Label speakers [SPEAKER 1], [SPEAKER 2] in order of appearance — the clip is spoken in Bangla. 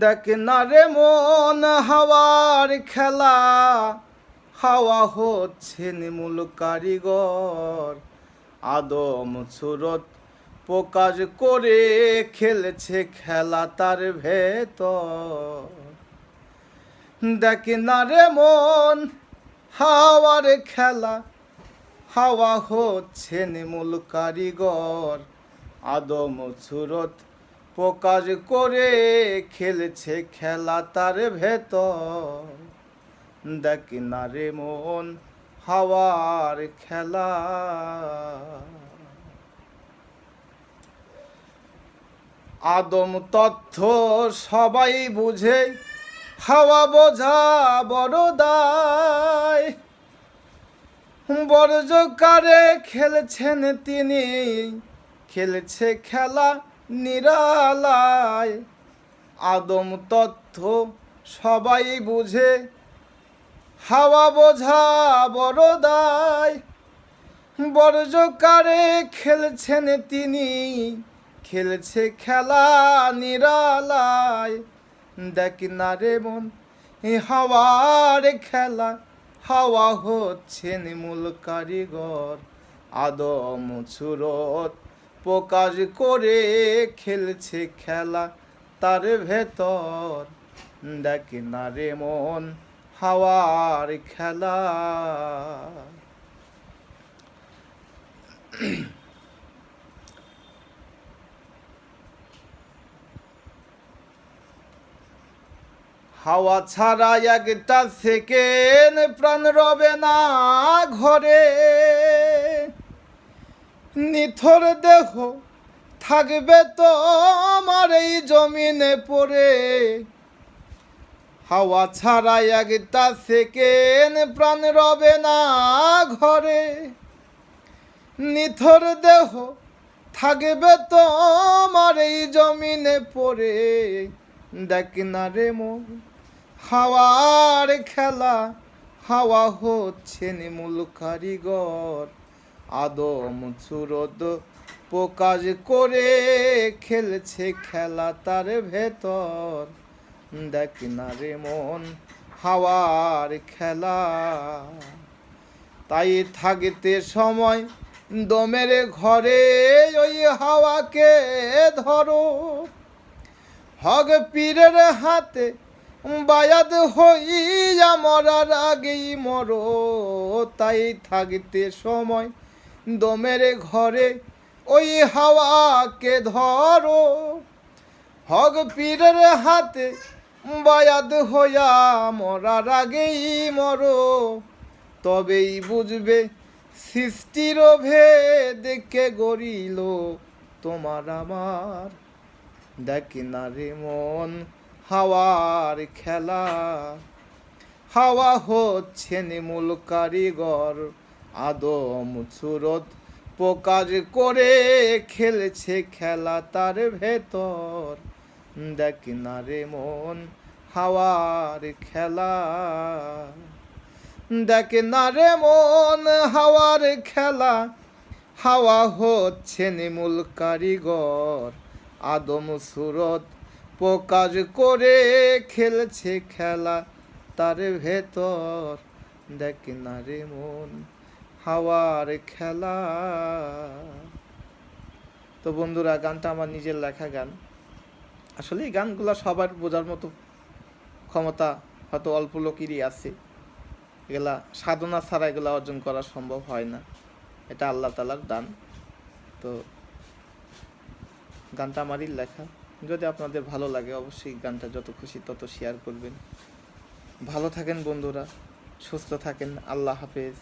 [SPEAKER 1] দেখ না রে মন হাওয়ার খেলা, হাওয়া হচ্ছে নিমূল কারিগর। আদম সুরত প্রকাশ করে খেলছে খেলা তার ভেতর। দেখ না রে মন হাওয়ার খেলা, হাওয়া হচ্ছে নিমূল কারিগর। আদম সুরত প্রকাশ করে খেলছে খেলা তার ভেতর। দেখ না রে মন হাওয়ার খেলা। আদম তথ্য সবাই বুঝে, হাওয়া বোঝা বড় দায়। বর্জকারে খেলছেন তিনি, খেলছে খেলা নিরালায়। আদম তথ্য সবাই বুঝে, হাওয়া বোঝা বড় দায়। বর্জকারে খেলছেন তিনি, খেলছে খেলা নিরালায়। দেখ না রে মন হাওয়ার খেলা, হাওয়া হচ্ছে নিমূল কারিগর। আদম সুরত প্রকাশ করে খেলছে খেলা তার ভেতর। দেখ না রে মন হাওয়ার খেলা। হাওয়া ছাড়া একটা সেকেন্ড প্রাণ রবে না ঘরে। নিথর দেহ থাকবে তো আমার এই জমিনে পড়ে। হাওয়া ছাড়া একটা সেকেন্ড প্রাণ রবে না ঘরে। নিথর দেহ থাকবে তো আমার এই জমিনে পড়ে। দেখ না রে মন হাওয়ার খেলা, হাওয়া হচ্ছে নিমূল কারিগর। আদম সুরত প্রকাশ করে খেলছে খেলা তার ভেতর। দেখ না রে মন হাওয়ার খেলা। তাই থাকতে সময় দমের ঘরে ওই হাওয়াকে ধরো। হক পীরের হাতে বায়াত হইয়া মরার আগেই মরো। তাই থাকতে সময় দমের ঘরে ওই হাওয়াকে ধরো। হক পীরের হাতে বায়াত হইয়া মরার আগেই মরো। তবেই বুঝবে সৃষ্টির ভেদ কে গড়িল তোমার আমার। দেখ না রে মন হাওয়ার খেলা, হাওয়া হচ্ছে নিমূল কারিগর। আদম সুরত প্রকাশ করে খেলছে খেলা তার ভেতর। দেখ না রে মন হাওয়ার খেলা। দেখ না রে মন হাওয়ার খেলা, হাওয়া হচ্ছে নিমূল কারিগর। আদম সুরত প্রকাশ করে খেলছে খেলা তার ভেতর। দেখ না রে মন হাওয়ার খেলা। তো বন্ধুরা, গানটা আমার নিজের লেখা গান। আসলে এই গানগুলো সবার বোঝার মতো ক্ষমতা হয়তো অল্প লোকেরই আছে। এগুলা সাধনা ছাড়া এগুলা অর্জন করা সম্ভব হয় না। এটা আল্লাহ তাআলার দান। তো গানটা আমারই লেখা। যদি আপনাদের ভালো লাগে অবশ্যই গানটা যত খুশি তত শেয়ার করবেন। ভালো থাকেন বন্ধুরা, সুস্থ থাকেন। আল্লাহ হাফেজ।